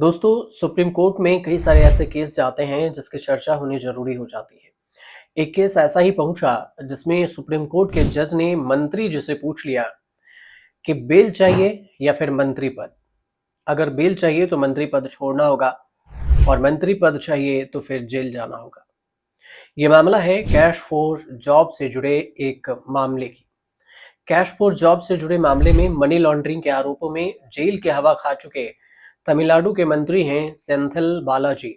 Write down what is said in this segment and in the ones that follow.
दोस्तों, supreme court में कई सारे ऐसे केस जाते हैं जिसकी चर्चा होनी जरूरी हो जाती है। एक केस ऐसा ही पहुंचा जिसमें सुप्रीम कोर्ट के जज ने मंत्री जी से पूछ लिया कि बेल चाहिए या फिर मंत्री पद। अगर बेल चाहिए तो मंत्री पद छोड़ना होगा और मंत्री पद चाहिए तो फिर जेल जाना होगा। ये मामला है कैश फॉर जॉब से जुड़े एक मामले की। कैश फॉर जॉब से जुड़े मामले में मनी लॉन्ड्रिंग के आरोपों में जेल की हवा खा चुके तमिलनाडु के मंत्री हैं सेंथिल बालाजी।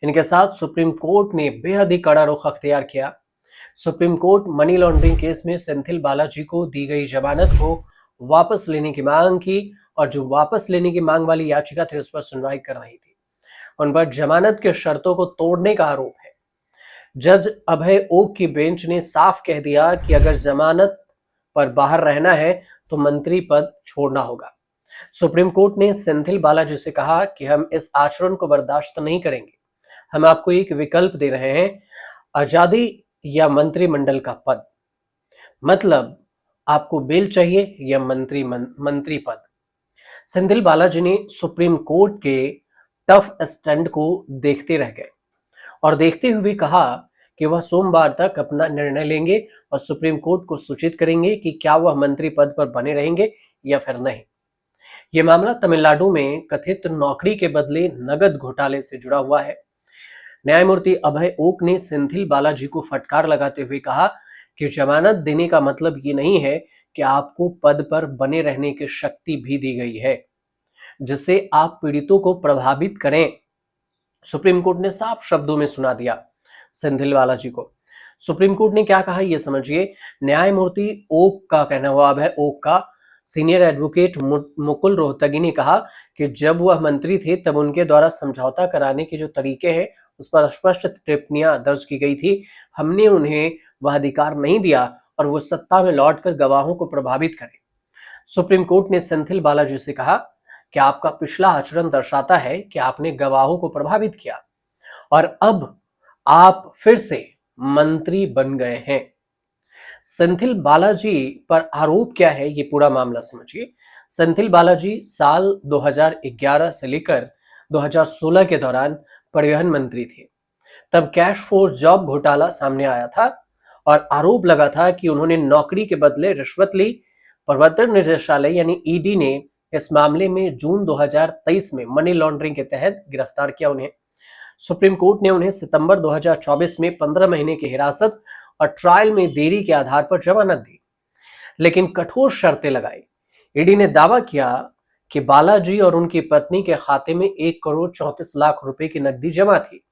इनके साथ सुप्रीम कोर्ट ने बेहद ही कड़ा रुख अख्तियार किया। Supreme court money laundering case में सेंथिल बालाजी को दी गई जमानत को वापस लेने की मांग की और जो वापस लेने की मांग वाली याचिका थी उस पर सुनवाई कर रही थी। उन पर जमानत के शर्तों को तोड़ने का आरोप है। जज अभय ओक की बेंच ने साफ कह दिया कि अगर जमानत पर बाहर रहना है तो मंत्री पद छोड़ना होगा। सुप्रीम कोर्ट ने सेंथिल बालाजी से कहा कि हम इस आचरण को बर्दाश्त नहीं करेंगे। हम आपको एक विकल्प दे रहे हैं, आजादी या मंत्रिमंडल का पद। मतलब आपको बेल चाहिए या मंत्री पद। सेंथिल बालाजी ने सुप्रीम कोर्ट के टफ स्टैंड को देखते रह गए और देखते हुए कहा कि वह सोमवार तक अपना निर्णय लेंगे और सुप्रीम कोर्ट को सूचित करेंगे कि क्या वह मंत्री पद पर बने रहेंगे या फिर नहीं। यह मामला तमिलनाडु में कथित नौकरी के बदले नगद घोटाले से जुड़ा हुआ है। न्यायमूर्ति अभय ओक ने सेंथिल बालाजी को फटकार लगाते हुए कहा कि जमानत देने का मतलब ये नहीं है कि आपको पद पर बने रहने की शक्ति भी दी गई है जिससे आप पीड़ितों को प्रभावित करें। सुप्रीम कोर्ट ने साफ शब्दों में सुना दिया सेंथिल बालाजी को। सुप्रीम कोर्ट ने क्या कहा ये समझिए। न्यायमूर्ति ओक का कहना हुआ अभय ओक का सीनियर एडवोकेट मुकुल रोहतगी ने कहा कि जब वह मंत्री थे तब उनके द्वारा समझौता कराने के जो तरीके हैं उस पर स्पष्ट टिप्पणियां दर्ज की गई थी। हमने उन्हें वह अधिकार नहीं दिया और वो सत्ता में लौटकर गवाहों को प्रभावित करें। सुप्रीम कोर्ट ने सेंथिल बालाजी से कहा कि आपका पिछला आचरण दर्शाता है कि आपने गवाहों को प्रभावित किया और अब आप फिर से मंत्री बन गए हैं। सेंथिल बालाजी पर आरोप क्या है ये पूरा मामला समझिए। सेंथिल बालाजी साल 2011 से लेकर 2016 के दौरान परिवहन मंत्री थे। तब कैश फॉर जॉब घोटाला सामने आया था और आरोप लगा था कि उन्होंने नौकरी के बदले रिश्वत ली। प्रवर्तन निदेशालय यानी ईडी ने इस मामले में जून 2023 में मनी लॉन्ड्रिंग के तहत गिरफ्तार किया उन्हें। सुप्रीम कोर्ट ने उन्हें सितंबर 2024 में 15 महीने की हिरासत और ट्रायल में देरी के आधार पर जमानत दी, लेकिन कठोर शर्तें लगाई। ईडी ने दावा किया कि बालाजी और उनकी पत्नी के खाते में 1 करोड़ 34 लाख रुपए की नकदी जमा थी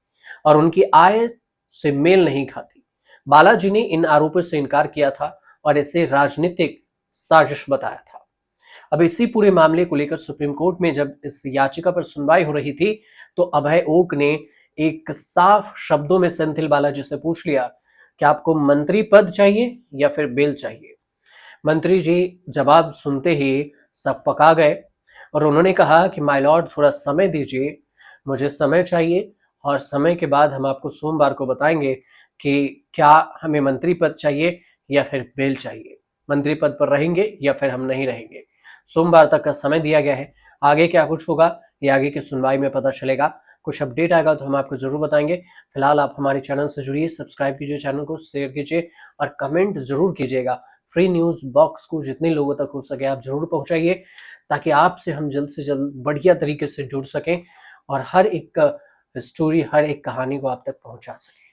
और उनकी आय से मेल नहीं खाती। बालाजी ने इन आरोपों से इनकार किया था और इसे राजनीतिक साजिश बताया था। अब इसी पूरे मामले को लेकर सुप्रीम कोर्ट में जब इस याचिका पर सुनवाई हो रही थी तो अभय ओक ने एक साफ शब्दों में सेंथिल बालाजी से पूछ लिया कि आपको मंत्री पद चाहिए या फिर बेल चाहिए। मंत्री जी जवाब सुनते ही सब पका गए और उन्होंने कहा कि माय लॉर्ड, थोड़ा समय दीजिए, मुझे समय चाहिए और समय के बाद हम आपको सोमवार को बताएंगे कि क्या हमें मंत्री पद चाहिए या फिर बेल चाहिए। मंत्री पद पर रहेंगे या फिर हम नहीं रहेंगे। सोमवार तक का समय दिया गया है। आगे क्या कुछ होगा ये आगे की सुनवाई में पता चलेगा। कुछ अपडेट आएगा तो हम आपको जरूर बताएंगे। फिलहाल आप हमारे चैनल से जुड़िए, सब्सक्राइब कीजिए, चैनल को शेयर कीजिए और कमेंट जरूर कीजिएगा। फ्री न्यूज बॉक्स को जितने लोगों तक हो सके आप जरूर पहुंचाइए ताकि आपसे हम जल्द से जल्द बढ़िया तरीके से जुड़ सकें और हर एक स्टोरी, हर एक कहानी को आप तक पहुंचा सकें।